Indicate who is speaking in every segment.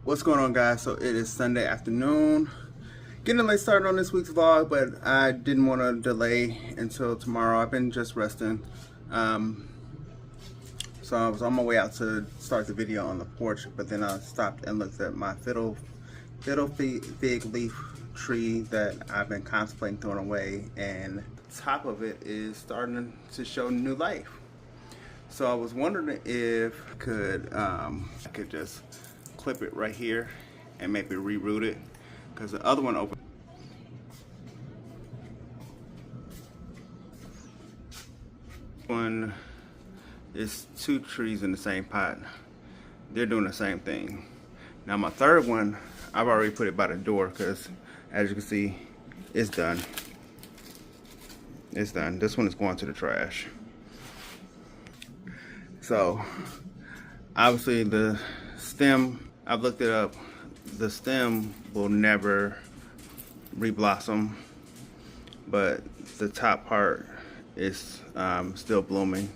Speaker 1: What's going on, guys? So it is Sunday afternoon, getting a late start on this week's vlog, but I didn't want to delay until tomorrow. I've been just resting, so I was on my way out to start the video on the porch, but then I stopped and looked at my fiddle fig leaf tree that I've been contemplating throwing away, and the top of it is starting to show new life. So I was wondering if I could just clip it right here and maybe reroot it, because the other one open. One is two trees in the same pot. They're doing the same thing. Now my third one, I've already put it by the door because, as you can see, it's done. It's done. This one is going to the trash. So obviously the stem, I've looked it up, the stem will never reblossom, but the top part is still blooming.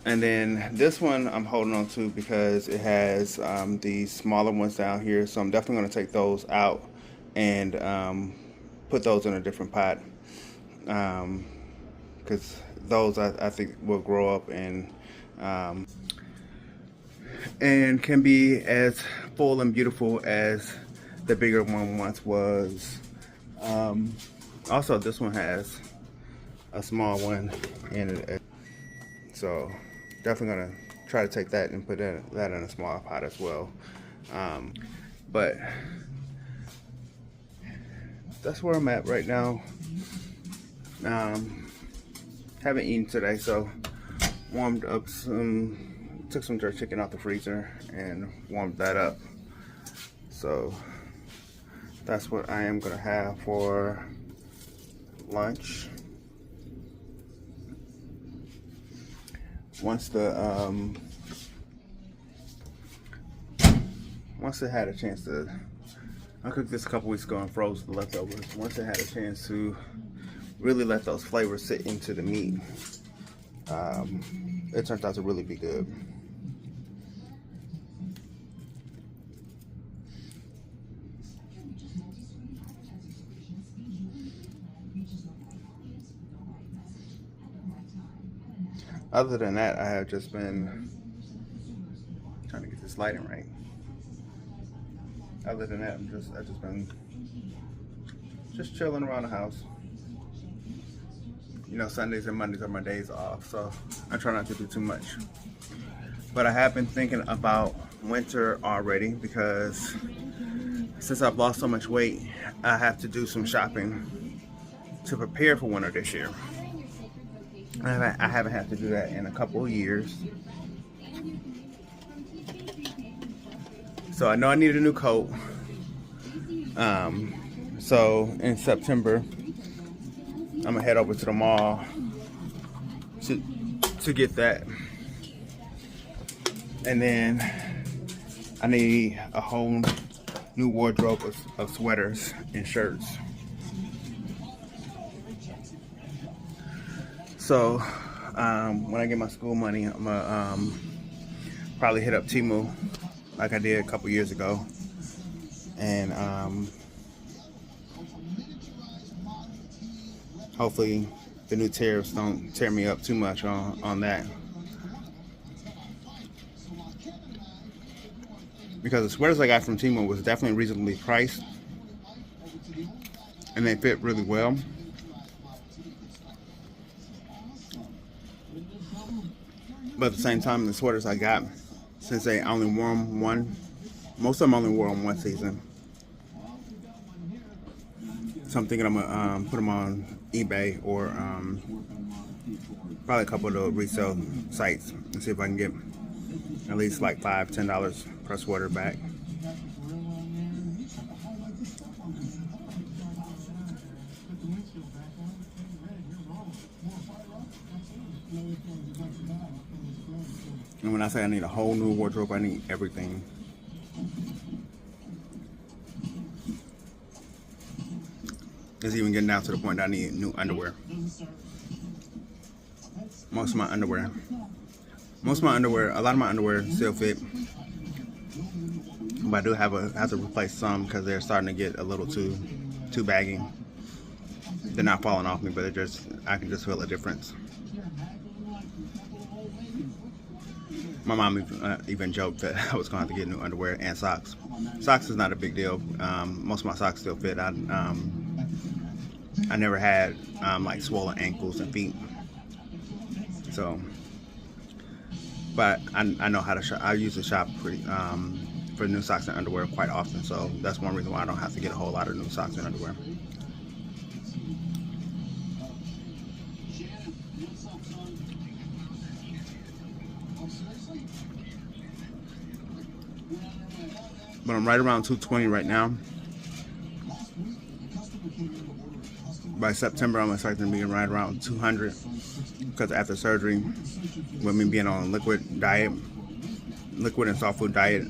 Speaker 1: And then this one I'm holding on to because it has these smaller ones down here, so I'm definitely going to take those out and put those in a different pot, because those I think will grow up and can be as full and beautiful as the bigger one once was. Also, this one has a small one in it, so definitely gonna try to take that and put that in a smaller pot as well. But that's where I'm at right now. Haven't eaten today, so warmed up took some jerk chicken out the freezer and warmed that up. So that's what I am gonna have for lunch. Once it had a chance to, I cooked this a couple weeks ago and froze the leftovers. Once it had a chance to really let those flavors sit into the meat, it turns out to really be good. Other than that, I have just been trying to get this lighting right. Other than that, I've just been chilling around the house. You know, Sundays and Mondays are my days off, so I try not to do too much. But I have been thinking about winter already, because since I've lost so much weight, I have to do some shopping to prepare for winter this year. I haven't had to do that in a couple of years. So I know I need a new coat. So in September, I'm gonna head over to the mall to get that. And then I need a whole new wardrobe of sweaters and shirts. So when I get my school money, I'm gonna probably hit up Temu like I did a couple years ago, and hopefully the new tariffs don't tear me up too much on that, because the sweaters I got from Temu was definitely reasonably priced and they fit really well. But at the same time, the sweaters I got, since they only wore them most of them only wore them one season. So I'm thinking I'm gonna put them on eBay or probably a couple of the resale sites and see if I can get at least like $5–10 per sweater back. And when I say I need a whole new wardrobe, I need everything. It's even getting down to the point that I need new underwear. Most of my underwear, a lot of my underwear still fit. but I do have to replace some because they're starting to get a little too baggy. They're not falling off me, but I can just feel a difference. My mom even joked that I was going to have to get new underwear and socks. Socks is not a big deal. Most of my socks still fit. I never had like swollen ankles and feet. So, but I know how to shop. I usually shop for new socks and underwear quite often. So that's one reason why I don't have to get a whole lot of new socks and underwear. But I'm right around 220 right now. By September, I'm expecting to be right around 200 because after surgery, with me being on a liquid and soft food diet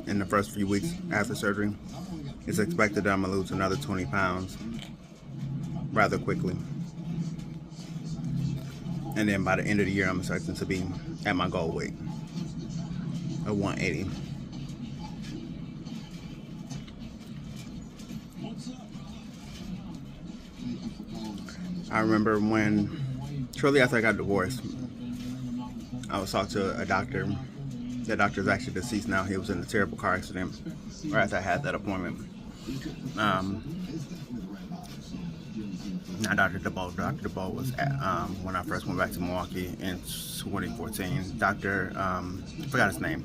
Speaker 1: in the first few weeks after surgery, it's expected that I'm going to lose another 20 pounds rather quickly. And then by the end of the year, I'm expecting to be at my goal weight of 180. I remember when, shortly after I got divorced, I was talking to a doctor. That doctor is actually deceased now. He was in a terrible car accident right after I had that appointment. Not Dr. DeBoe. Dr. DeBoe was at, when I first went back to Milwaukee in 2014. I forgot his name.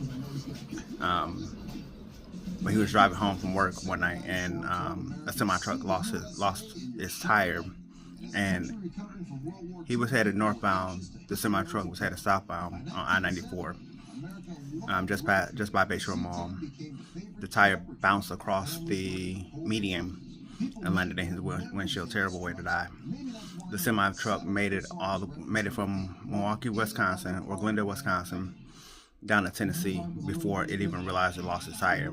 Speaker 1: But he was driving home from work one night, and a semi-truck lost its tire. And he was headed northbound. The semi-truck was headed southbound on I-94, just by Bayshore Mall. The tire bounced across the median and landed in his windshield. Terrible way to die. The semi-truck made it from Milwaukee, Wisconsin, or Glendale, Wisconsin, down to Tennessee before it even realized it lost its tire.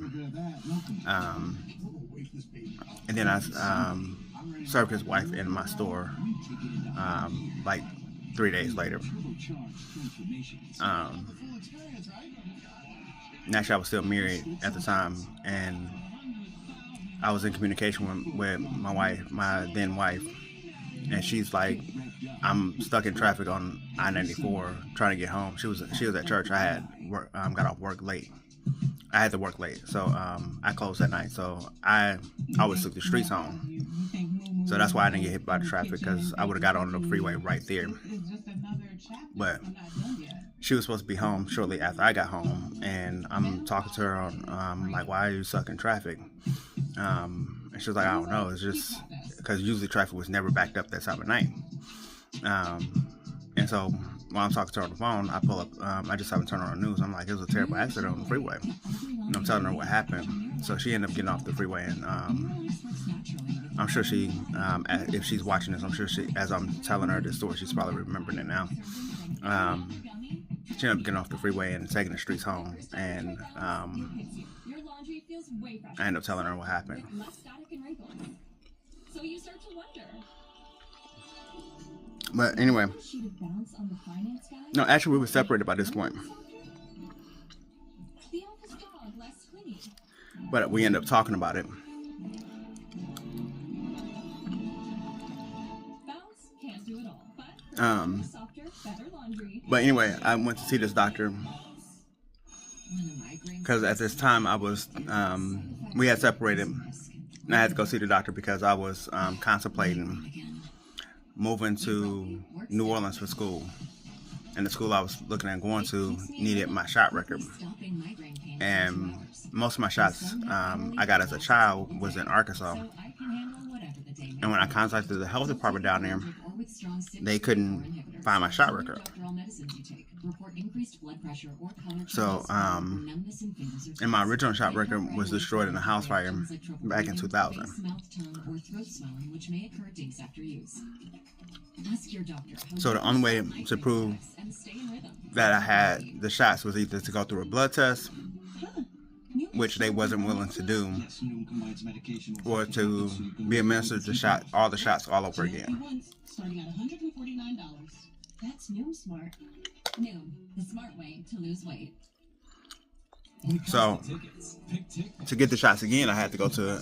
Speaker 1: And then I served his wife in my store like 3 days later. Actually, I was still married at the time, and I was in communication with my then wife, and she's like, I'm stuck in traffic on I-94 trying to get home. She was at church. I had got off work late. I had to work late, so I closed that night. So I always took the streets home. So that's why I didn't get hit by the traffic, because I would have got on the freeway right there. But she was supposed to be home shortly after I got home, and I'm talking to her on like, why are you stuck in traffic? And she was like, I don't know. It's just because usually traffic was never backed up that time of night. And so while I'm talking to her on the phone, I pull up. I just haven't turned on the news. I'm like, it was a terrible accident on the freeway. And I'm telling her what happened. So she ended up getting off the freeway, and I'm sure she, if she's watching this, I'm sure she, as I'm telling her this story, she's probably remembering it now. She ended up getting off the freeway and taking the streets home, and I ended up telling her what happened. But anyway, no, actually we were separated by this point. But we ended up talking about it. But anyway, I went to see this doctor because at this time I was, we had separated, and I had to go see the doctor because I was contemplating moving to New Orleans for school. And the school I was looking at going to needed my shot record. And most of my shots I got as a child was in Arkansas. And when I contacted the health department down there, they couldn't find my shot record. So, and my original shot record was destroyed in a house fire back in 2000. So the only way to prove that I had the shots was either to go through a blood test, which they wasn't willing to do, or to be administered all the shots all over again. Starting at $149. That's Noom Smart. Noom, the smart way to lose weight. So to get the shots again, I had to go through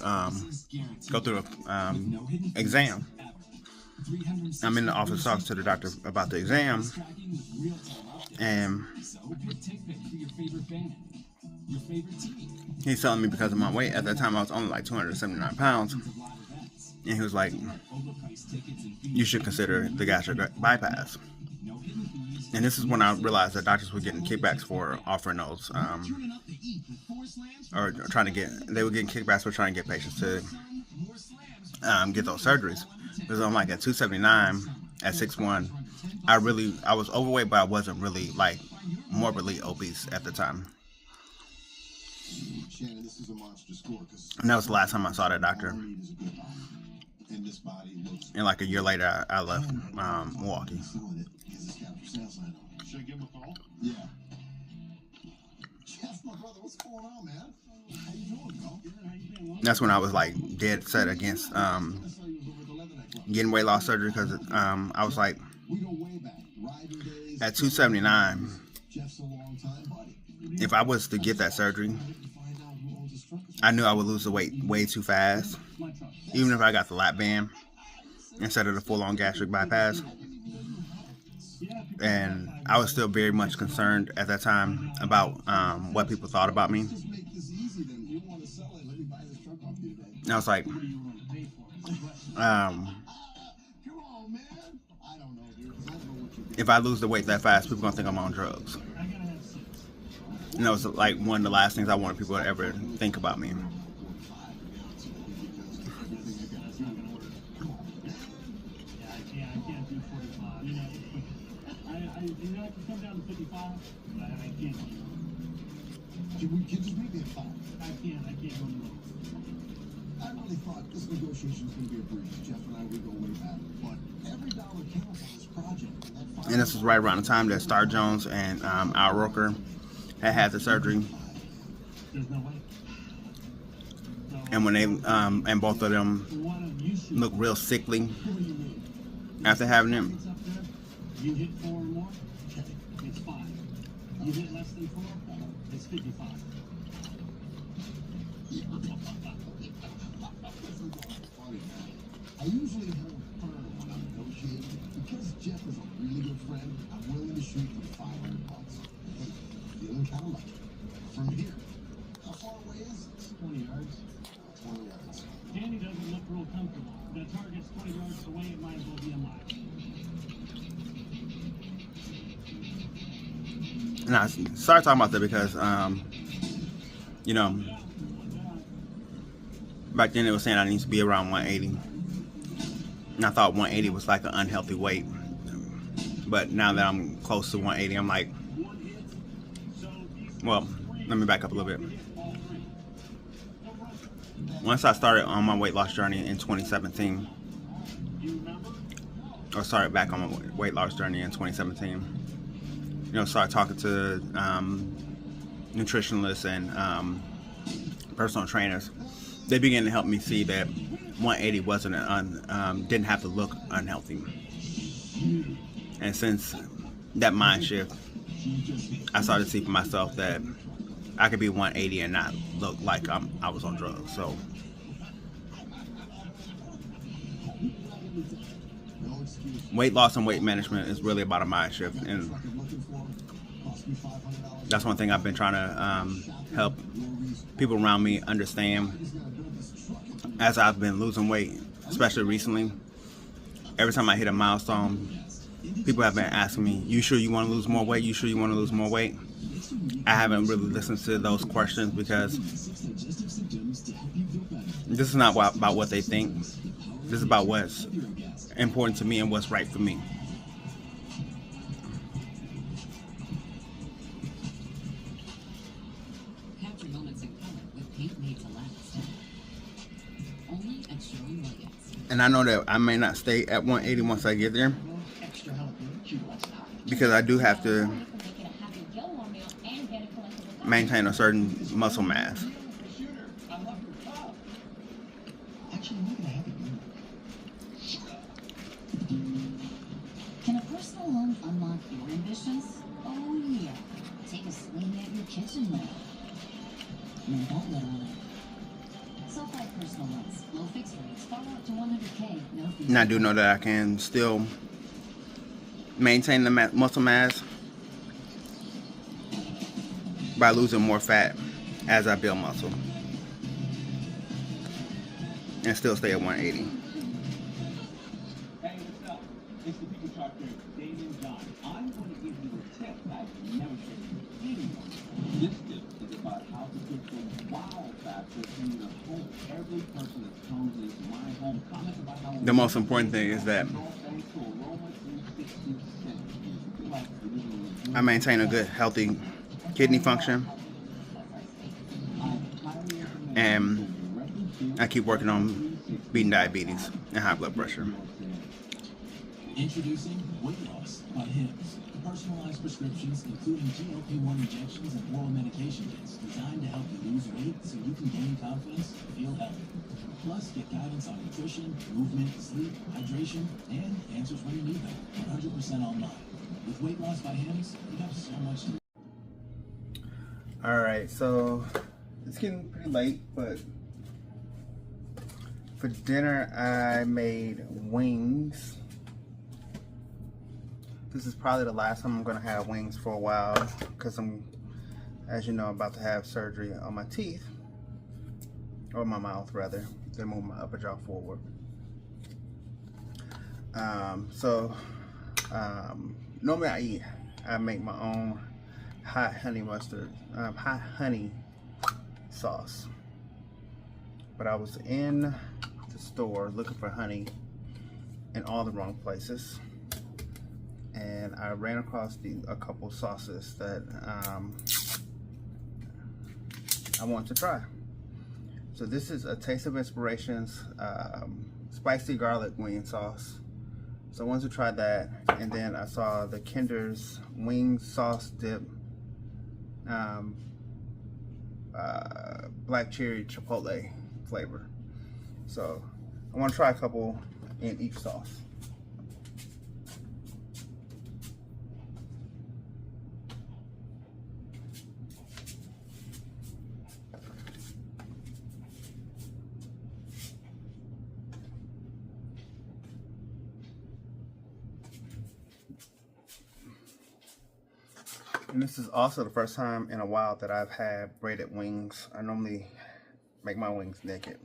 Speaker 1: exam. I'm in the office talking to the doctor about the exam, and he's telling me because of my weight. At that time, I was only like 279 pounds, and he was like, "You should consider the gastric bypass." And this is when I realized that doctors were getting kickbacks for offering those, or trying to they were getting kickbacks for trying to get patients to get those surgeries. Because I'm like at 279, at 6'1", I was overweight, but I wasn't really like morbidly obese at the time. And that was the last time I saw that doctor. And like a year later, I left Milwaukee.
Speaker 2: Should I give him a call? Yeah. Jeff, my brother, what's going on, man? How you doing, bro?
Speaker 1: That's when I was like dead set against getting weight loss surgery, because I was like, at 279, if I was to get that surgery, I knew I would lose the weight way too fast, even if I got the lap band instead of the full-on gastric bypass. And I was still very much concerned at that time about what people thought about me. And I was like, if I lose the weight that fast, people are going to think I'm on drugs. And that was like one of the last things I wanted people to ever think about me.
Speaker 2: Just meet me at 5. I can't go anymore. I really thought this negotiation was going to be a breeze. Jeff and I, we go way back. But every dollar counts on this project.
Speaker 1: And this was right around the time that Star Jones and Al Roker had the surgery. And when they and both of them looked real sickly after having it.
Speaker 2: You hit 4 or more, it's 5. You hit less than 4, it's 55. I usually hold firm when I'm negotiating. Because Jeff is a really good friend, I'm willing to shoot for $500. Hey, feeling kind of lucky. From here, how far away is this? 20 yards. 20 yards. Danny doesn't look real comfortable. The target's 20 yards away, it might as well be a mile.
Speaker 1: And I started talking about that because, you know, back then it was saying I need to be around 180. And I thought 180 was like an unhealthy weight. But now that I'm close to 180, I'm like, well, let me back up a little bit. Once I started on my weight loss journey in 2017, or started back on my weight loss journey in 2017, you know, started talking to nutritionalists and personal trainers. They began to help me see that 180 wasn't didn't have to look unhealthy. And since that mind shift, I started to see for myself that I could be 180 and not look like I was on drugs. So weight loss and weight management is really about a mind shift, and that's one thing I've been trying to help people around me understand as I've been losing weight, especially recently. Every time I hit a milestone, people have been asking me, you sure you want to lose more weight? You sure you want to lose more weight? I haven't really listened to those questions because this is not about what they think. This is about what's important to me and what's right for me. And I know that I may not stay at 180 once I get there, because I do have to maintain a certain muscle mass.
Speaker 3: Can a personal loan unlock your ambitions? Oh yeah. Take a swing at your kitchen loan. Don't let on it. Sulfide personal loans, low fixed rates, far out to 100K, no fees.
Speaker 1: And I do know that I can still maintain the muscle mass by losing more fat as I build muscle and still stay at 180.
Speaker 4: Hey, what's up? It's the People Chapter, Dave and John. I'm going to give you a tip that you never should anyone. This tip is about how to get the wow factor in your home. Every person that comes into my home comments about how
Speaker 1: The most important thing is that I maintain a good, healthy kidney function, and I keep working on beating diabetes and high blood pressure.
Speaker 2: Introducing Weight Loss by Hims. Personalized prescriptions, including GLP-1 injections and oral medication kits designed to help you lose weight so you can gain confidence and feel healthy. Plus, get guidance on nutrition, movement, sleep, hydration, and answers when you need them. 100% online. With Weight Loss by Hims, you have so much to.
Speaker 1: Alright, so it's getting pretty late, but for dinner I made wings. This is probably the last time I'm going to have wings for a while because I'm, as you know, about to have surgery on my teeth, or my mouth rather. They move my upper jaw forward. Normally I make my own hot honey mustard, hot honey sauce. But I was in the store looking for honey in all the wrong places, and I ran across a couple sauces that I want to try. So this is a Taste of Inspirations spicy garlic wing sauce. So I wanted to try that, and then I saw the Kinder's wing sauce dip, black cherry chipotle flavor. So I want to try a couple in each sauce. And this is also the first time in a while that I've had braided wings. I normally make my wings naked.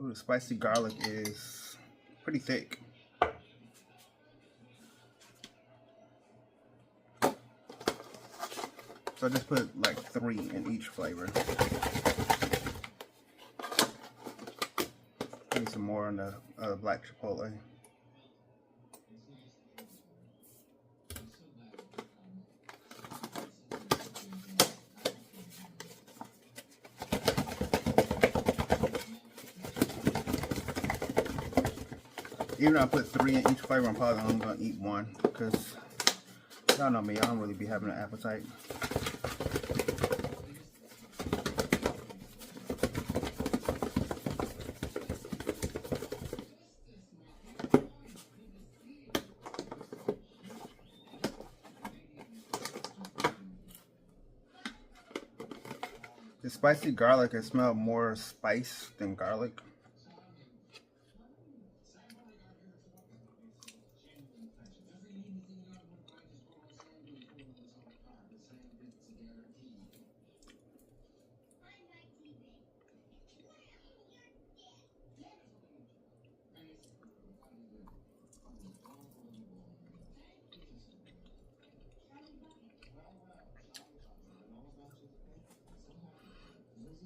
Speaker 1: Ooh, the spicy garlic is pretty thick. So I just put like 3 in each flavor. Maybe some more on the black chipotle. Even though I put 3 in each flavor, I'm probably only gonna eat 1 because y'all know me, I don't really be having an appetite. The spicy garlic, I smell more spice than garlic.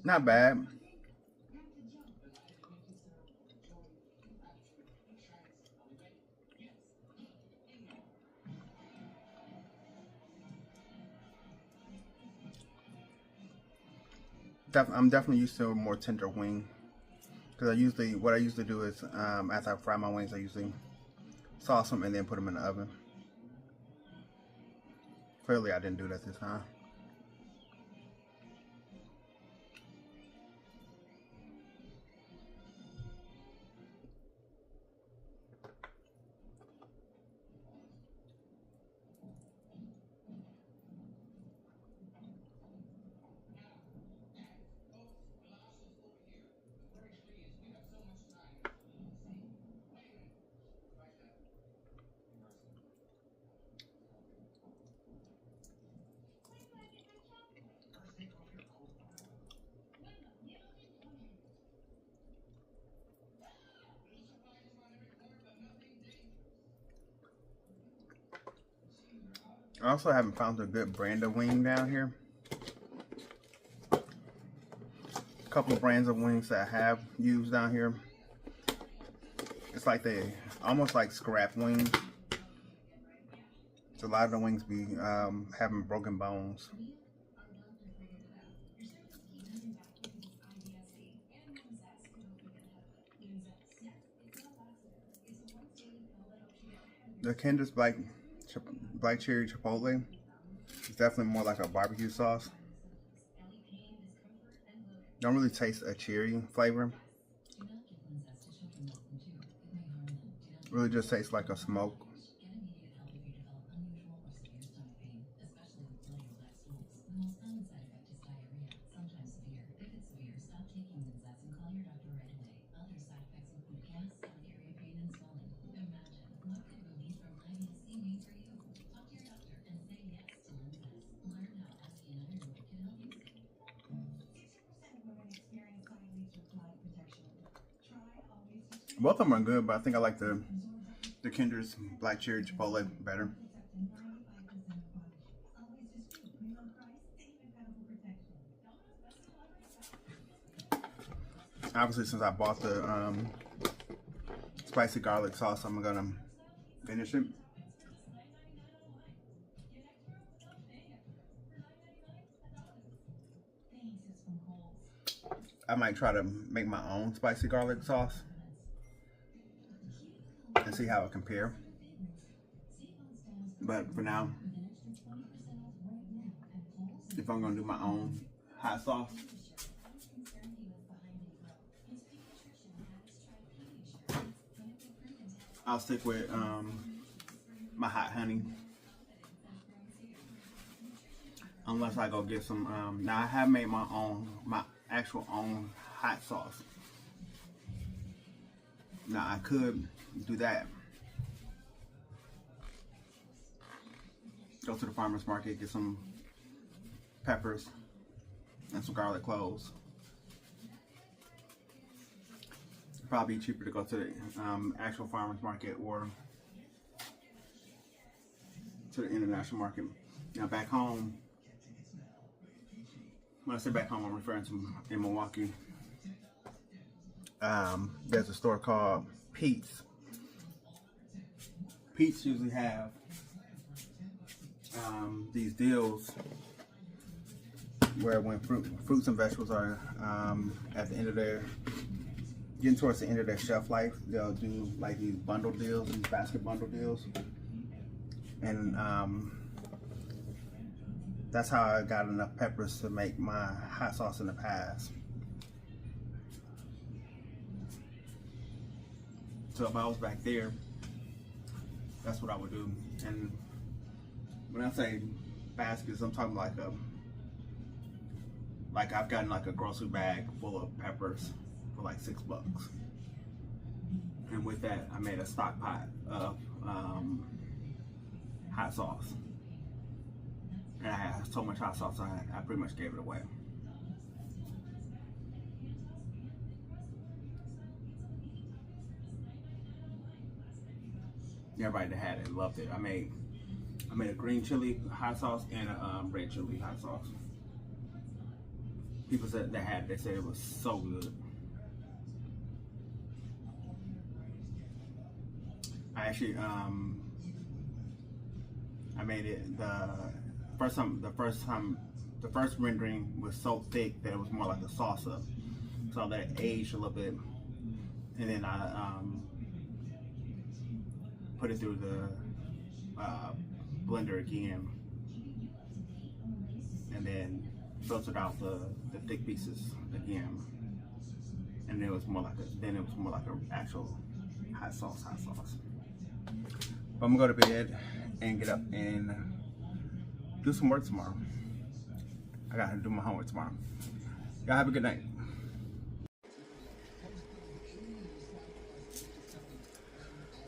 Speaker 1: Not bad. I'm definitely used to a more tender wing, because what I usually do is after I fry my wings, I usually sauce them and then put them in the oven. Clearly I didn't do that this time. I also haven't found a good brand of wing down here. A couple of brands of wings that I have used down here. It's like they almost like scrap wings. So a lot of the wings be having broken bones. The Candice black cherry chipotle is definitely more like a barbecue sauce. Don't really taste a cherry flavor. Really just tastes like a smoke. Both of them are good, but I think I like the Kinder's black cherry chipotle better. Obviously, since I bought the spicy garlic sauce, I'm gonna finish it. I might try to make my own spicy garlic sauce and see how it compares. But for now, if I'm gonna do my own hot sauce, I'll stick with my hot honey. Unless I go get some, now I have made my actual own hot sauce. Now I could do that. Go to the farmer's market, get some peppers and some garlic cloves. It'd probably be cheaper to go to the actual farmer's market or to the international market. Now back home, when I say back home, I'm referring to in Milwaukee. There's a store called Pete's. Pete's usually have these deals where when fruits and vegetables are at the end of getting towards the end of their shelf life, they'll do like these bundle deals, these basket bundle deals. And that's how I got enough peppers to make my hot sauce in the past. So if I was back there, that's what I would do. And when I say baskets, I'm talking like I've gotten like a grocery bag full of peppers for like $6. And with that, I made a stock pot of hot sauce. And I had so much hot sauce, I pretty much gave it away. Everybody that had it loved it. I made a green chili hot sauce and a red chili hot sauce. People said they had it, they said it was so good. I actually I made it the first rendering was so thick that it was more like a salsa. So that aged a little bit, and then I put it through the blender again, and then filtered out the thick pieces again, and it was more like an actual hot sauce. But I'm gonna go to bed and get up and do some work tomorrow. I gotta do my homework tomorrow. Y'all have a good night.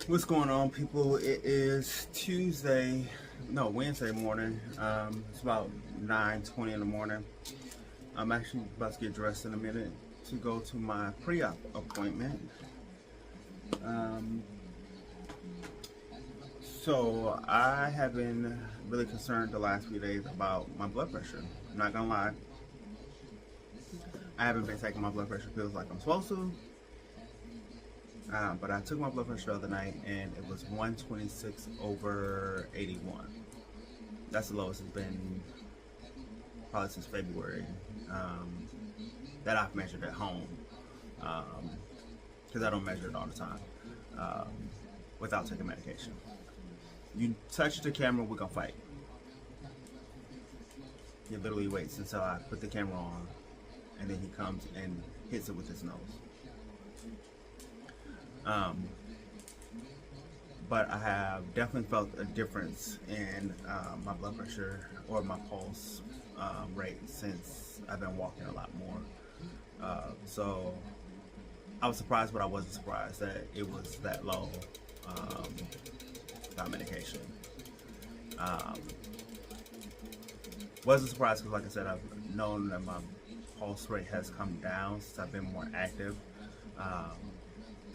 Speaker 1: What's going on, people? It is Wednesday morning. It's about 9:20 in the morning. I'm actually about to get dressed in a minute to go to my pre-op appointment. So I have been really concerned the last few days about my blood pressure. I'm not gonna lie. I haven't been taking my blood pressure pills like I'm supposed to. But I took my blood pressure the other night and it was 126 over 81. That's the lowest it's been probably since February, that I've measured at home, because I don't measure it all the time, without taking medication. You touch the camera, we're gonna fight. He literally waits until I put the camera on, and then he comes and hits it with his nose. But I have definitely felt a difference in my blood pressure or my pulse rate since I've been walking a lot more. So I was surprised, but I wasn't surprised that it was that low without medication. Wasn't surprised because, like I said, I've known that my pulse rate has come down since I've been more active.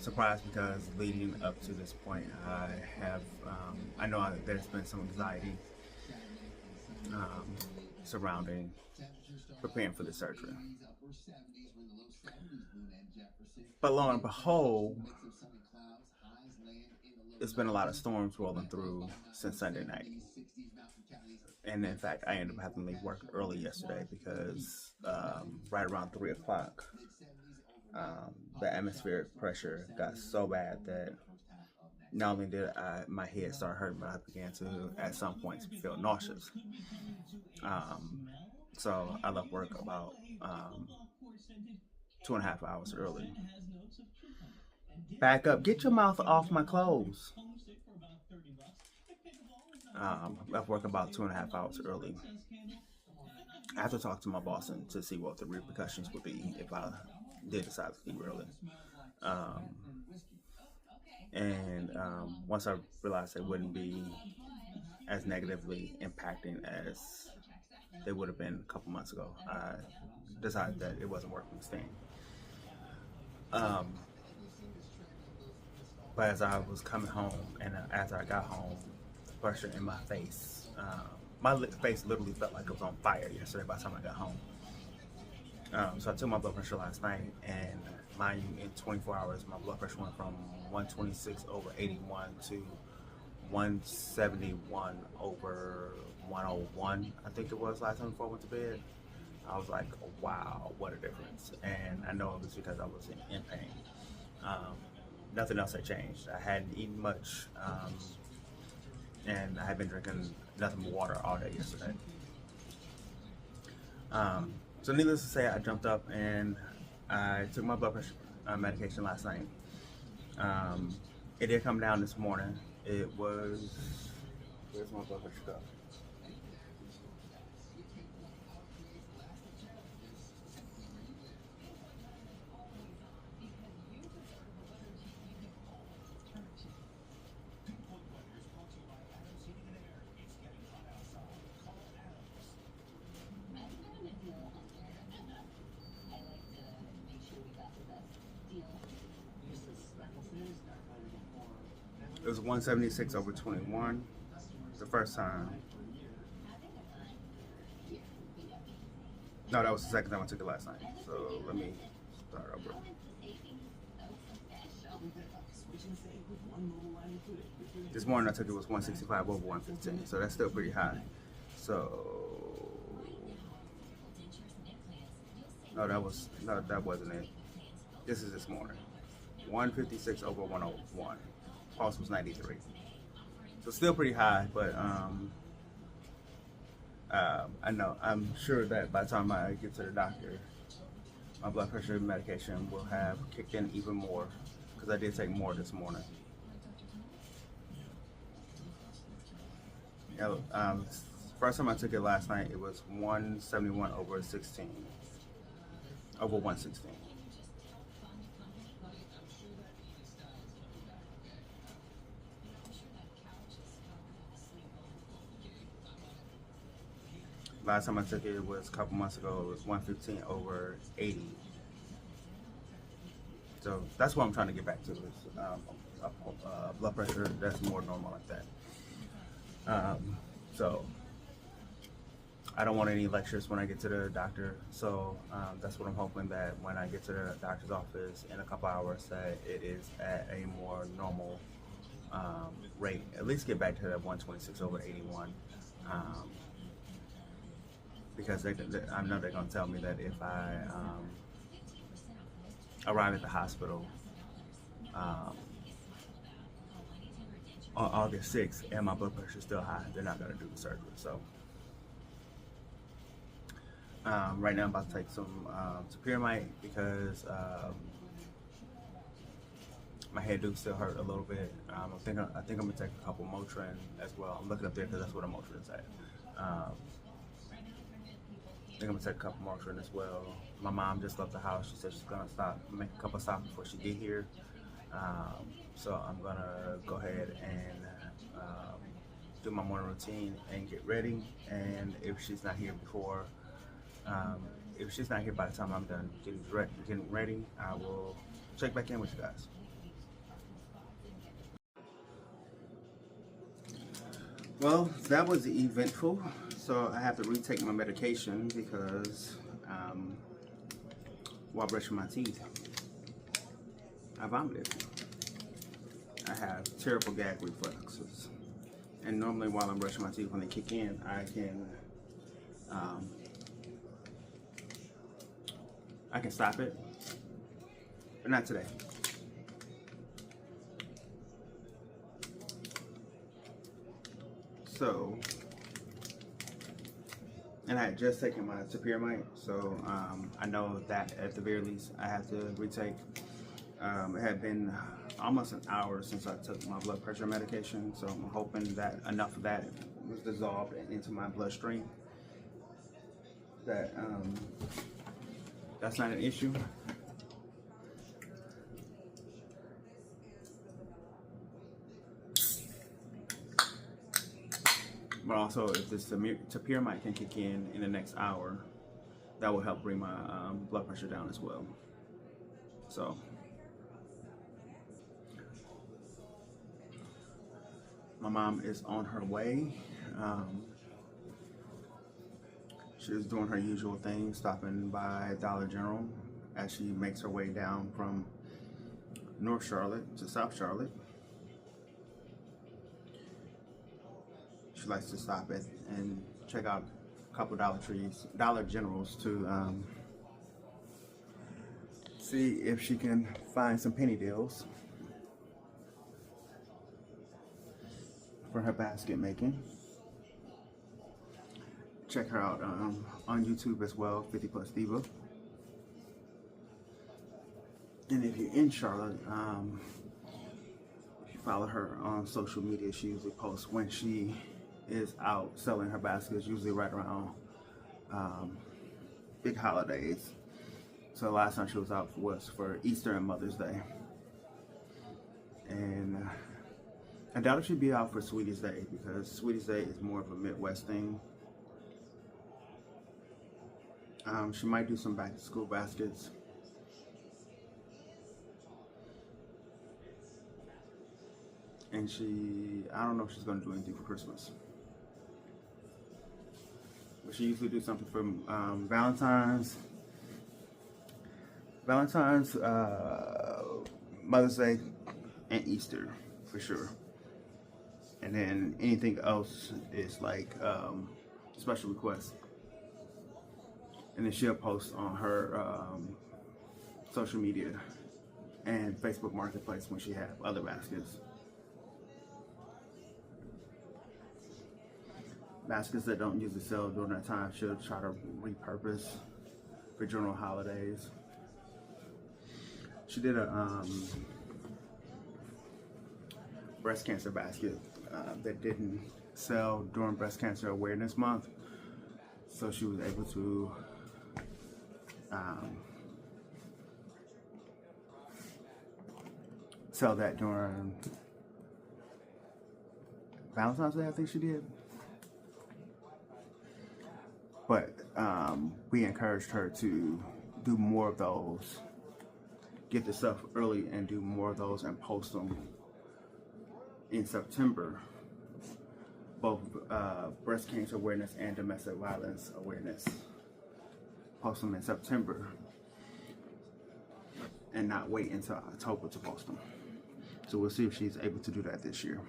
Speaker 1: Surprised because leading up to this point, I know there's been some anxiety surrounding preparing for the surgery. But lo and behold, it's been a lot of storms rolling through since Sunday night. And in fact, I ended up having to leave work early yesterday because right around 3 o'clock, the atmospheric pressure got so bad that not only did my head start hurting, but I began to, at some points, feel nauseous. So I left work about 2.5 hours early. Back up, get your mouth off my clothes. Left work about 2.5 hours early. I have to talk to my boss and to see what the repercussions would be if I did decide to leave early. Once I realized it wouldn't be as negatively impacting as they would have been a couple months ago, I decided that it wasn't worth me staying. But as I was coming home and as I got home, the pressure in my face, my face literally felt like it was on fire yesterday by the time I got home. So I took my blood pressure last night, and mind you, in 24 hours, my blood pressure went from 126 over 81 to 171 over 101, I think it was last time before I went to bed. I was like, wow, what a difference. And I know it was because I was in pain. Nothing else had changed. I hadn't eaten much, and I had been drinking nothing but water all day yesterday. So needless to say, I jumped up and I took my blood pressure medication last night. It did come down this morning. It was, where's my blood pressure go? It was 176 over 21 the first time. No, that was the second time I took it last night. So let me start over. This morning I took it was 165 over 115, so that's still pretty high. So that wasn't it. This is this morning. 156 over 101. Pulse was 93. So still pretty high, but I'm sure that by the time I get to the doctor, my blood pressure medication will have kicked in even more, because I did take more this morning. First time I took it last night, it was 171 over 116. Last time I took it was a couple months ago. It was 115 over 80. So that's what I'm trying to get back to, is blood pressure that's more normal like that. So I don't want any lectures when I get to the doctor. So that's what I'm hoping, that when I get to the doctor's office in a couple hours, that it is at a more normal rate. At least get back to that 126/81. Because I know they're going to tell me that if I arrive at the hospital on August 6th and my blood pressure is still high, they're not going to do the surgery. So right now I'm about to take some Superiormite because my head do still hurt a little bit. I think I'm gonna take a couple Motrin as well. I'm looking up there because that's what a Motrin is at. I think I'm gonna take a couple Motrin as well. My mom just left the house. She said she's gonna make a couple stops before she get here. So I'm gonna go ahead and do my morning routine and get ready. And if she's not here before, if she's not here by the time I'm done getting ready, I will check back in with you guys. Well, that was eventful. So I have to retake my medication because while brushing my teeth, I vomited. I have terrible gag reflexes. And normally while I'm brushing my teeth, when they kick in, I can stop it, but not today. So, and I had just taken my Superiormite, so I know that at the very least I have to retake. It had been almost an hour since I took my blood pressure medication, so I'm hoping that enough of that was dissolved into my bloodstream that that's not an issue. But also, if this Superiormite can kick in the next hour, that will help bring my blood pressure down as well. So, my mom is on her way. She was doing her usual thing, stopping by Dollar General as she makes her way down from North Charlotte to South Charlotte. She likes to stop at and check out a couple Dollar Generals to see if she can find some penny deals for her basket making. Check her out on YouTube as well, 50 Plus Diva. And if you're in Charlotte, if you follow her on social media, she usually posts when she is out selling her baskets, usually right around big holidays. So the last time she was out was for Easter and Mother's Day. And I doubt if she'd be out for Sweetie's Day because Sweetie's Day is more of a Midwest thing. She might do some back to school baskets. And I don't know if she's gonna do anything for Christmas. But she usually do something for Valentine's, Mother's Day, and Easter for sure. And then anything else is like special requests. And then she'll post on her social media and Facebook Marketplace when she have other baskets. Baskets that don't usually sell during that time, she'll try to repurpose for general holidays. She did a breast cancer basket that didn't sell during Breast Cancer Awareness Month, so she was able to sell that during Valentine's Day, I think she did. But we encouraged her to do more of those, get the stuff early and do more of those and post them in September both breast cancer awareness and domestic violence awareness. Post them in September and not wait until October to post them. So we'll see if she's able to do that this year.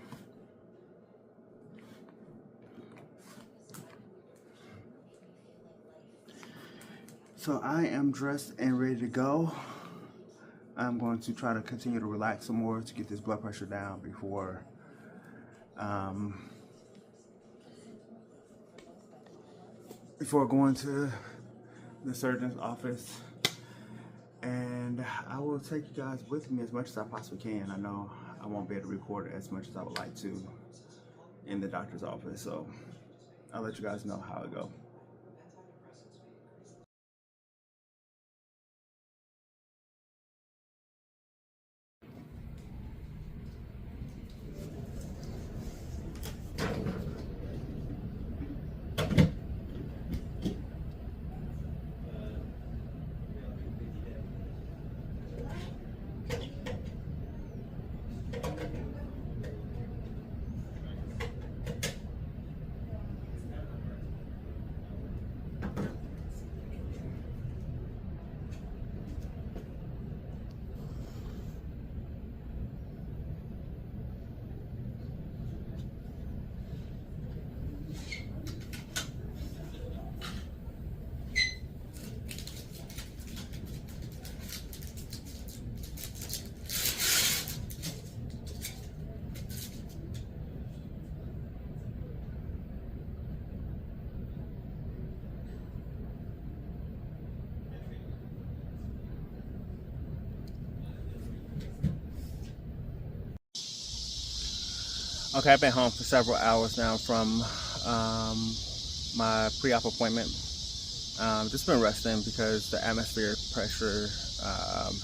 Speaker 1: So I am dressed and ready to go. I'm going to try to continue to relax some more to get this blood pressure down before going to the surgeon's office. And I will take you guys with me as much as I possibly can. I know I won't be able to record as much as I would like to in the doctor's office, so I'll let you guys know how it goes. Okay, I've been home for several hours now from my pre-op appointment. Just been resting because the atmospheric pressure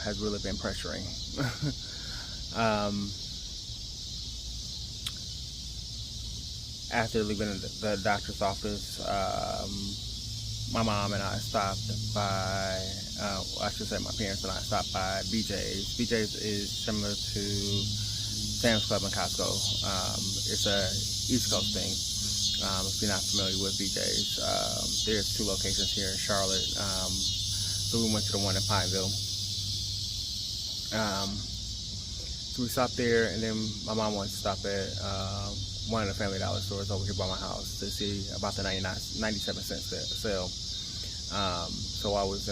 Speaker 1: has really been pressuring. After leaving the doctor's office, my mom and I stopped by, I should say my parents and I stopped by BJ's. BJ's is similar to Sam's Club and Costco. It's a East Coast thing. If you're not familiar with BJ's, there's 2 locations here in Charlotte. So we went to the one in Pineville. So we stopped there, and then my mom wanted to stop at one of the Family Dollar stores over here by my house to see about the 97-cent sale. So while I was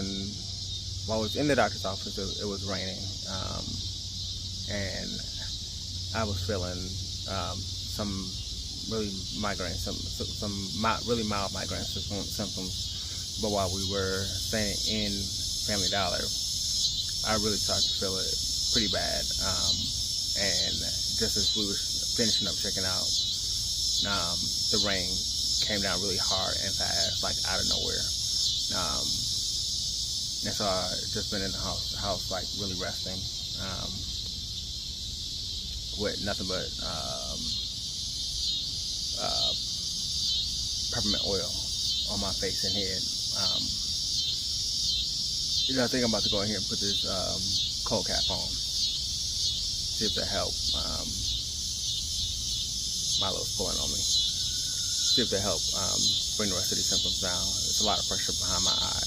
Speaker 1: in the doctor's office, it was raining, and I was feeling some really migraine, some really mild migraine symptoms. But while we were staying in Family Dollar, I really started to feel it pretty bad. And just as we were finishing up checking out, the rain came down really hard and fast, like out of nowhere. And so I just been in the house like really resting. With nothing but peppermint oil on my face and head. I think I'm about to go in here and put this cold cap on. See if that helps. Milo's pulling on me. See if that helps bring the rest of these symptoms down. There's a lot of pressure behind my eye.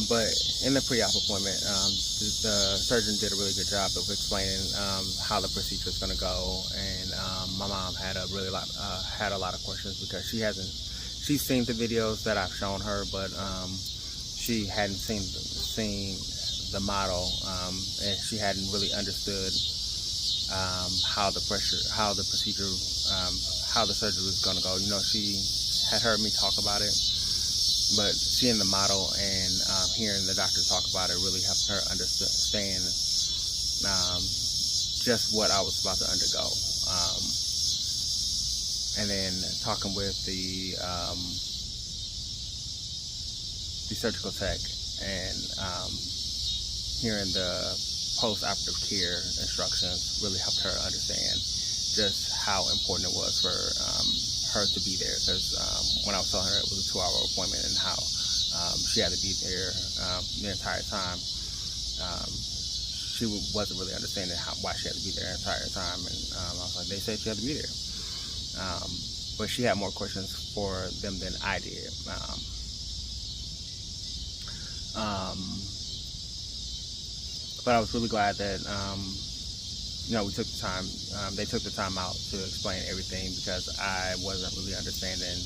Speaker 1: But in the pre-op appointment, the surgeon did a really good job of explaining how the procedure is going to go, and my mom had a lot of questions because she's seen the videos that I've shown her, but she hadn't seen the model, and she hadn't really understood how the procedure, how the surgery was going to go. You know, she had heard me talk about it, but seeing the model and hearing the doctor talk about it really helped her understand just what I was about to undergo. And then talking with the surgical tech and hearing the post-operative care instructions really helped her understand just how important it was for her to be there, because when I was telling her it was a 2-hour appointment and how she had to be there the entire time, she wasn't really understanding why she had to be there the entire time. And I was like, they said she had to be there. But she had more questions for them than I did. But I was really glad that we took the time. They took the time out to explain everything, because I wasn't really understanding.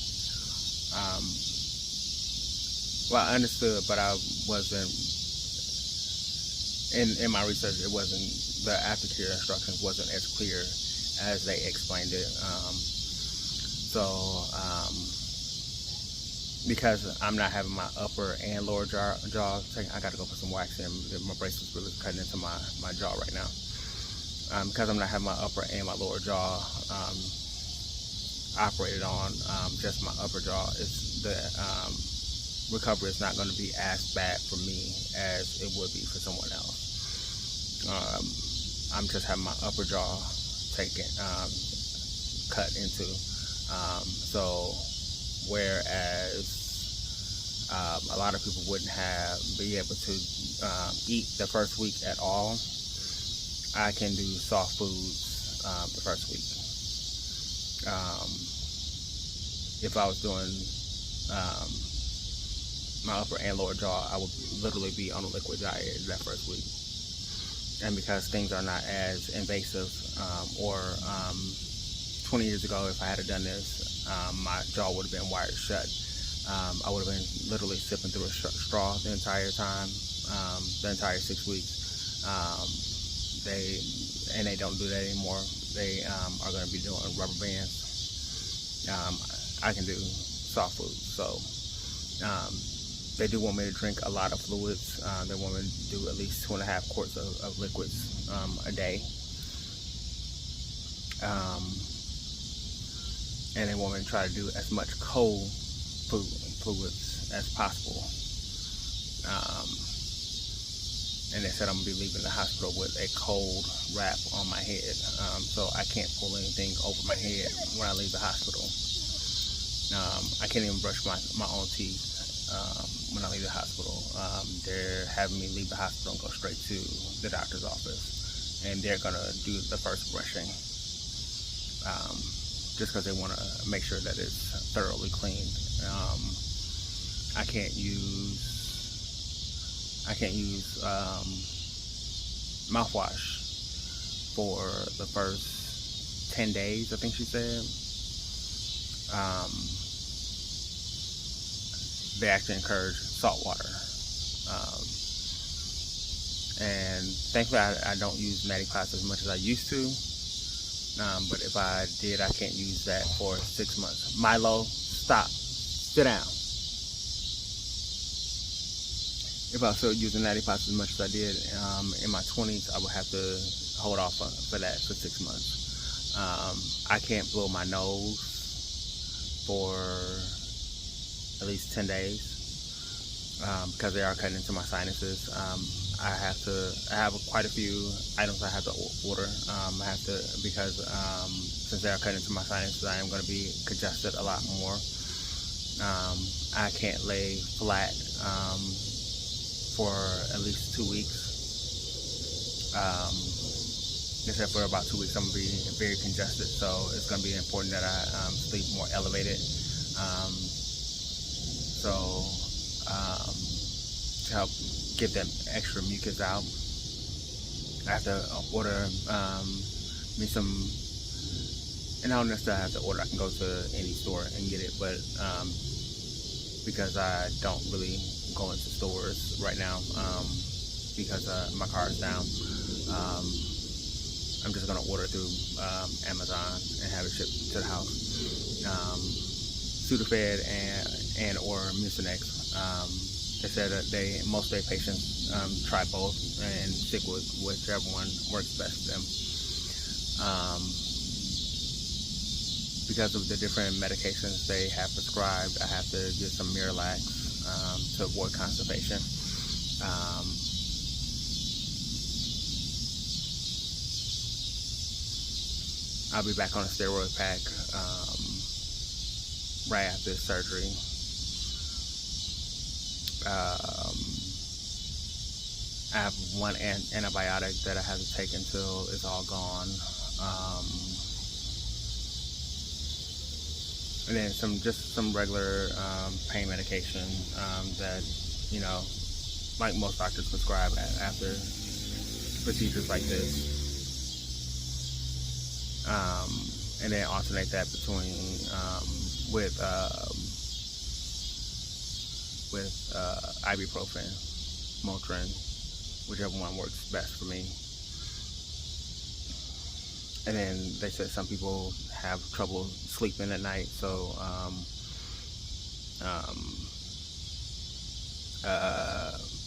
Speaker 1: Well, I understood, but I wasn't. In my research, it wasn't, the aftercare instructions wasn't as clear as they explained it. Because I'm not having my upper and lower jaw taken, I got to go put some wax in. My bracelet's really cutting into my jaw right now. Because I'm not having my upper and my lower jaw operated on, just my upper jaw, it's the recovery is not going to be as bad for me as it would be for someone else. I'm just having my upper jaw taken, cut into. So whereas a lot of people wouldn't be able to eat the first week at all, I can do soft foods the first week. If I was doing my upper and lower jaw, I would literally be on a liquid diet that first week. And because things are not as invasive, or 20 years ago, if I had done this, my jaw would have been wired shut. I would have been literally sipping through a straw the entire time, the entire 6 weeks. They don't do that anymore. They are going to be doing rubber bands. I can do soft food, so they do want me to drink a lot of fluids. They want me to do at least 2.5 quarts of liquids a day. And they want me to try to do as much cold fluids as possible. And they said I'm going to be leaving the hospital with a cold wrap on my head. So I can't pull anything over my head when I leave the hospital. I can't even brush my own teeth when I leave the hospital. They're having me leave the hospital and go straight to the doctor's office. And they're going to do the first brushing. Just because they want to make sure that it's thoroughly cleaned. I can't use mouthwash for the first 10 days, I think she said. They actually encourage salt water. And thankfully I don't use neti pots as much as I used to. But if I did, I can't use that for 6 months. Milo, stop. Sit down. If I was still using neti pots as much as I did in my 20s, I would have to hold off for that for 6 months. I can't blow my nose for at least 10 days because they are cutting into my sinuses. I have quite a few items I have to order. Because since they are cutting into my sinuses, I am going to be congested a lot more. I can't lay flat for at least 2 weeks. Except for about 2 weeks, I'm going to be very congested. So it's going to be important that I sleep more elevated. To help get that extra mucus out, I have to order me some, and I don't necessarily have to order, I can go to any store and get it, but because I don't really go into stores right now because my car is down, I'm just going to order through Amazon and have it shipped to the house. Sudafed and or Mucinex. They said that most of their patients try both and stick with whichever one works best for them. Because of the different medications they have prescribed, I have to get some Miralax to avoid constipation. I'll be back on a steroid pack right after surgery. I have one antibiotic that I have to take until it's all gone. and then just some regular pain medication that, you know, like most doctors prescribe after procedures like this. And then alternate that between with ibuprofen, Motrin, whichever one works best for me. And then they said some people have trouble sleeping at night, so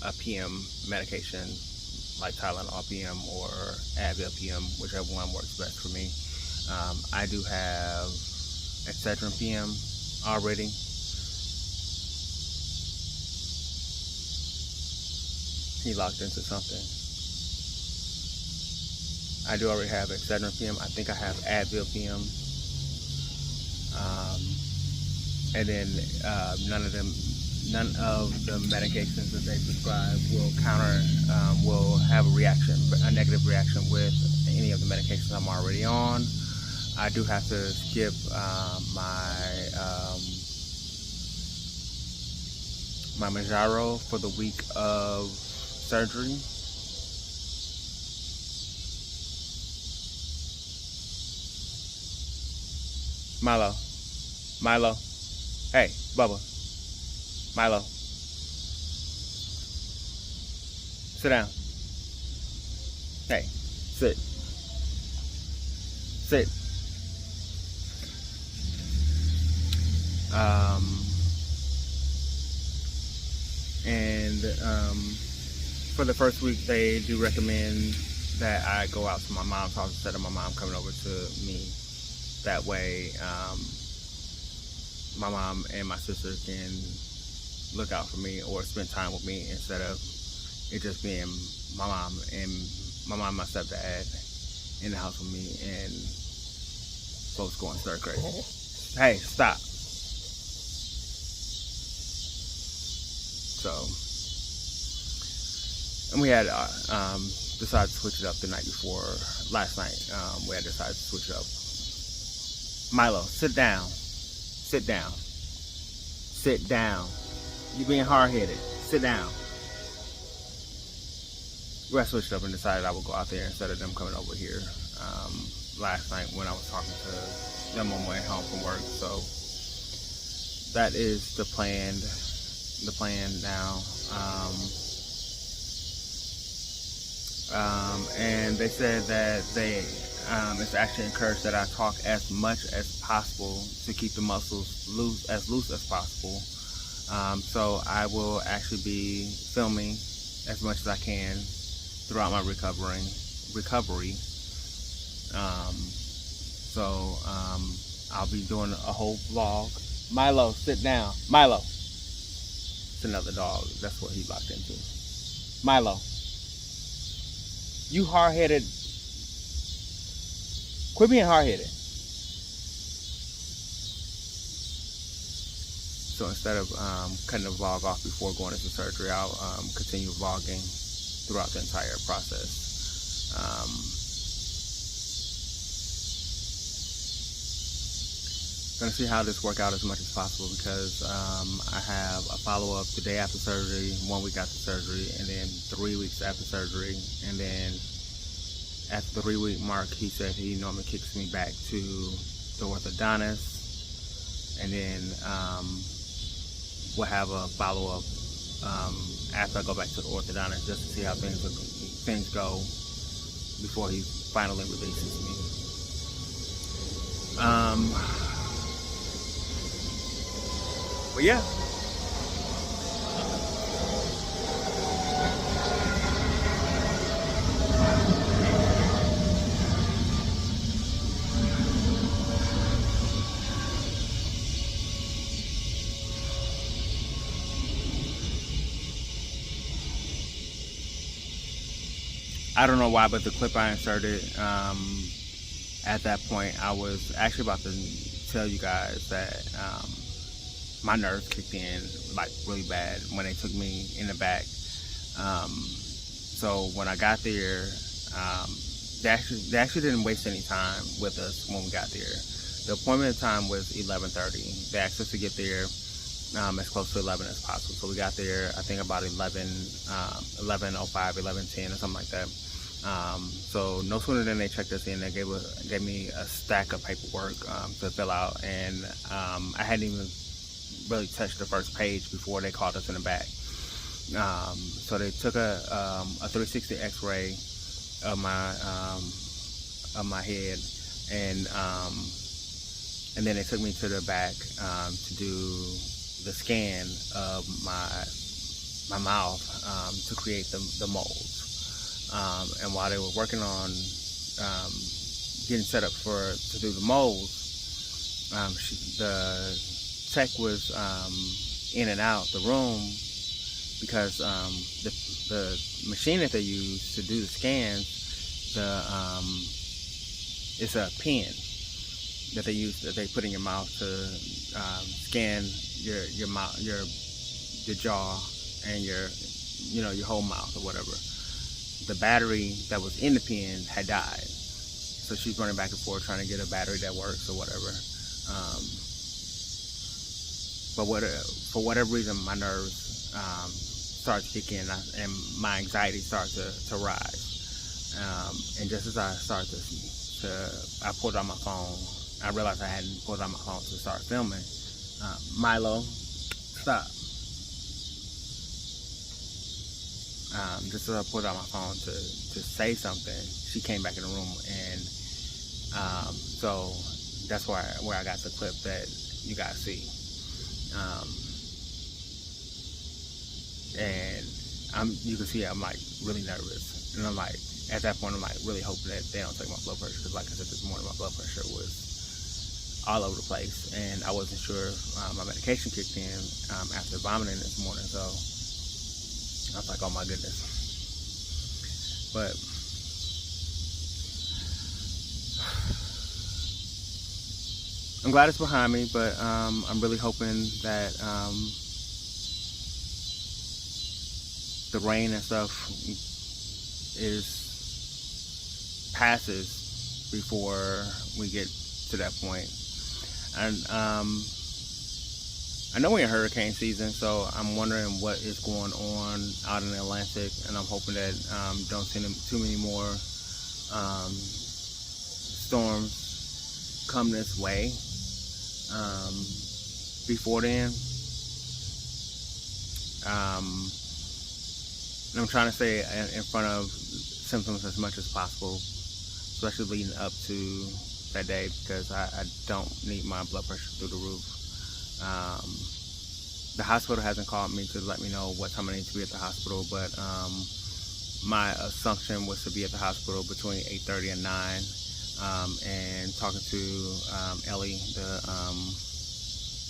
Speaker 1: a PM medication like Tylenol PM or Advil PM, whichever one works best for me. I do have Excedrin PM already. He locked into something. I do already have Excedrin PM. I think I have Advil PM. And then none of the medications that they prescribe will have a negative reaction with any of the medications I'm already on. I do have to skip my Manjaro for the week of surgery. Milo, hey, Bubba, Milo, sit down. Hey, sit. And for the first week, they do recommend that I go out to my mom's house instead of my mom coming over to me. That way, my mom and my sister can look out for me or spend time with me instead of it just being my mom and my stepdad in the house with me and folks going stir crazy. Hey, stop. So, and we had decided to switch it up the night before last night. We had decided to switch it up. Milo, sit down. Sit down. Sit down. You're being hard-headed. Sit down. We switched up and decided I would go out there instead of them coming over here last night when I was talking to them on my way home from work. So that is the plan now. And they said that it's actually encouraged that I talk as much as possible to keep the muscles loose as possible. So I will actually be filming as much as I can throughout my recovery. I'll be doing a whole vlog. Milo, sit down. Milo. It's another dog. That's what he locked into. Milo. You hard-headed. Quit being hard-headed. So instead of cutting the vlog off before going into surgery, I'll continue vlogging throughout the entire process. Gonna see how this works out as much as possible because I have a follow-up the day after surgery, 1 week after surgery, and then 3 weeks after surgery. And then at the 3-week mark, he said he normally kicks me back to the orthodontist, and then we'll have a follow-up after I go back to the orthodontist just to see how things go before he finally releases me. But yeah. I don't know why, but the clip I inserted at that point, I was actually about to tell you guys that my nerves kicked in like really bad when they took me in the back. So when I got there, they actually didn't waste any time with us when we got there. The appointment time was 11:30. They asked us to get there as close to 11 as possible. So we got there, I think about 11:05, 11:10 or something like that. So no sooner than they checked us in, they gave me a stack of paperwork to fill out, and I hadn't even really touched the first page before they called us in the back. So they took a 360 X-ray of my head, and then they took me to the back to do the scan of my mouth to create the molds. And while they were working on getting set up to do the molds, the tech was in and out the room because the machine that they use to do the scans, it's a pen that they use, that they put in your mouth to scan your mouth, your jaw, and your whole mouth or whatever. The battery that was in the pen had died, so she's running back and forth trying to get a battery that works or whatever. But for whatever reason, my nerves start to kick in, and my anxiety starts to rise. And just as I start I pulled out my phone. I realized I hadn't pulled out my phone to start filming. Milo, stop. Just as I pulled out my phone to say something, she came back in the room, and so that's where I got the clip that you guys see. And you can see I'm like really nervous, and I'm like, at that point I'm like really hoping that they don't take my blood pressure, because like I said this morning, my blood pressure was all over the place, and I wasn't sure if my medication kicked in after vomiting this morning. So I was like, oh my goodness. But I'm glad it's behind me, but I'm really hoping that the rain and stuff passes before we get to that point. And I know we're in hurricane season, so I'm wondering what is going on out in the Atlantic, and I'm hoping that don't see too many more storms come this way before then. And I'm trying to stay in front of symptoms as much as possible, especially leading up to that day, because I don't need my blood pressure through the roof. The hospital hasn't called me to let me know what time I need to be at the hospital, but my assumption was to be at the hospital between 8:30 and 9. And talking to Ellie,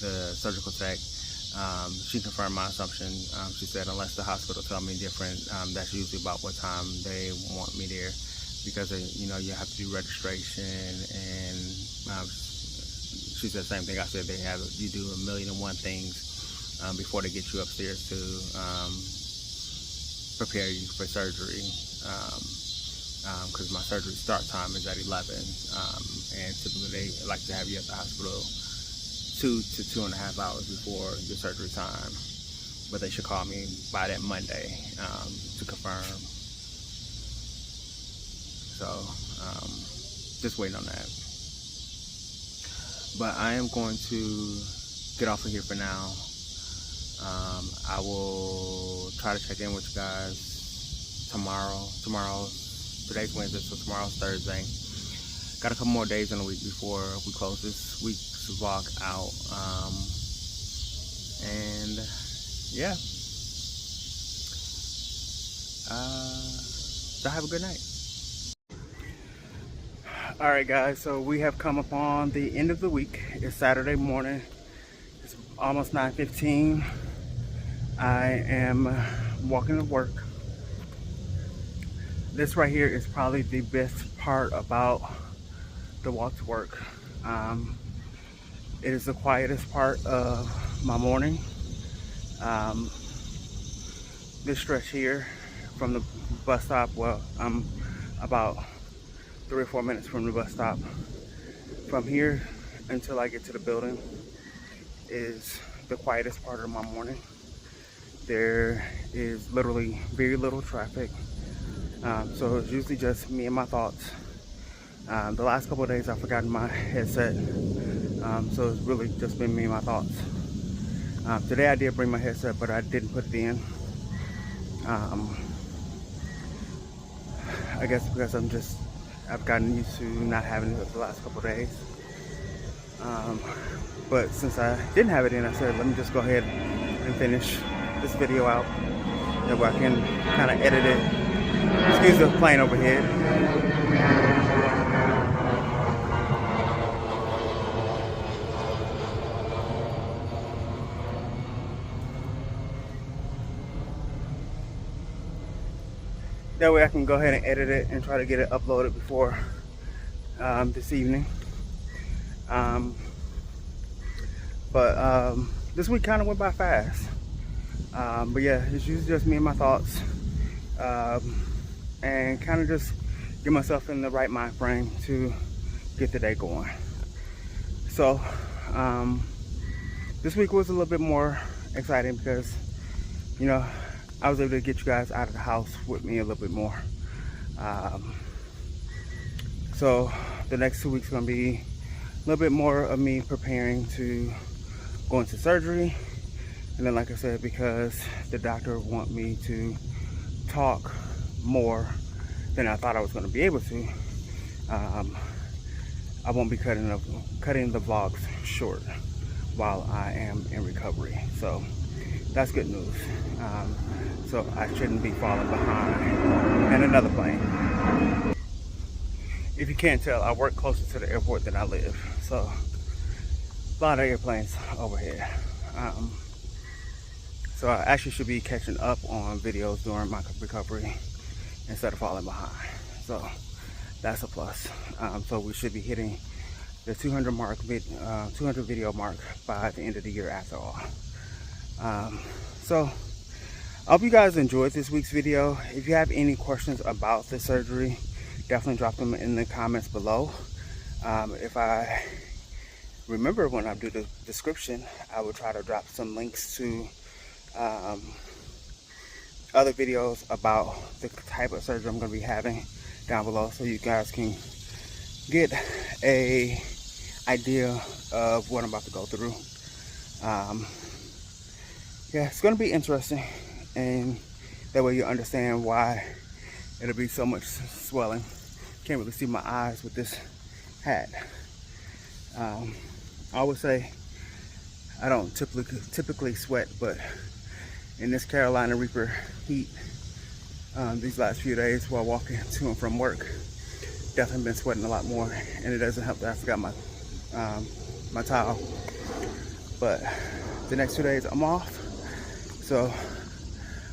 Speaker 1: the surgical tech, she confirmed my assumption. She said unless the hospital tell me different, that's usually about what time they want me there, because you have to do registration, and she said the same thing I said. You do 1,000,001 things before they get you upstairs to prepare you for surgery, because my surgery start time is at 11, and typically they like to have you at the hospital 2 to 2.5 hours before your surgery time. But they should call me by that Monday to confirm. So just waiting on that. But I am going to get off of here for now. I will try to check in with you guys tomorrow. Today's Wednesday, so tomorrow's Thursday. Got a couple more days in the week before we close this week's vlog out. And yeah. So have a good night. Alright guys, so we have come upon the end of the week. It's Saturday morning. It's almost 9:15. I am walking to work. This right here is probably the best part about the walk to work. It is the quietest part of my morning. This stretch here from the bus stop, well, I'm about 3 or 4 minutes from the bus stop. From here until I get to the building is the quietest part of my morning. There is literally very little traffic. So it's usually just me and my thoughts. The last couple of days I've forgotten my headset. So it's really just been me and my thoughts. Today I did bring my headset, but I didn't put it in. I guess because I've gotten used to not having it the last couple of days. But since I didn't have it in, I said, let me just go ahead and finish this video out. That way I can kind of edit it. Excuse the plane overhead. That way I can go ahead and edit it and try to get it uploaded before this evening. But this week kind of went by fast. But yeah, it's usually just me and my thoughts. And kind of just get myself in the right mind frame to get the day going. So this week was a little bit more exciting because, you know, I was able to get you guys out of the house with me a little bit more. So the next 2 weeks are gonna be a little bit more of me preparing to go into surgery. And then, like I said, because the doctor want me to talk more than I thought I was gonna be able to, I won't be cutting the vlogs short while I am in recovery. So that's good news. So I shouldn't be falling behind in another plane. If you can't tell, I work closer to the airport than I live. So a lot of airplanes overhead. So I actually should be catching up on videos during my recovery instead of falling behind. So that's a plus. So we should be hitting the 200 video mark by the end of the year after all. So I hope you guys enjoyed this week's video. If you have any questions about the surgery, definitely drop them in the comments below. If I remember when I do the description, I will try to drop some links to other videos about the type of surgery I'm going to be having down below, so you guys can get a idea of what I'm about to go through. Yeah, it's going to be interesting, and that way you understand why it'll be so much swelling. Can't really see my eyes with this hat. I always say I don't typically sweat, but in this Carolina Reaper heat, these last few days while walking to and from work, definitely been sweating a lot more, and it doesn't help that I forgot my my towel. But the next 2 days I'm off, so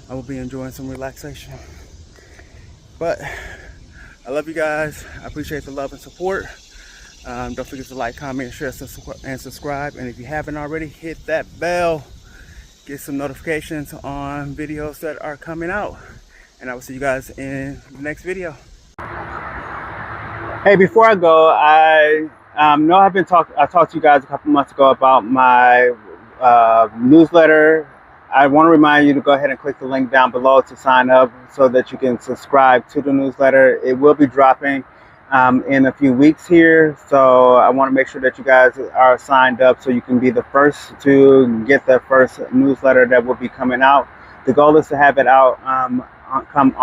Speaker 1: I will be enjoying some relaxation. But I love you guys. I appreciate the love and support. Don't forget to like, comment, share, and subscribe. And if you haven't already, hit that bell. Get some notifications on videos that are coming out. And I will see you guys in the next video. Hey, before I go, I know I talked to you guys a couple months ago about my newsletter. I want to remind you to go ahead and click the link down below to sign up so that you can subscribe to the newsletter. It will be dropping in a few weeks here, so I want to make sure that you guys are signed up so you can be the first to get the first newsletter that will be coming out. The goal is to have it out come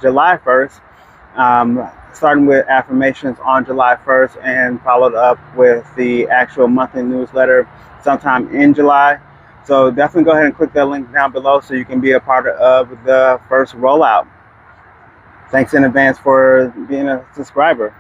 Speaker 1: July 1st, starting with affirmations on July 1st and followed up with the actual monthly newsletter sometime in July. So definitely go ahead and click that link down below so you can be a part of the first rollout. Thanks in advance for being a subscriber.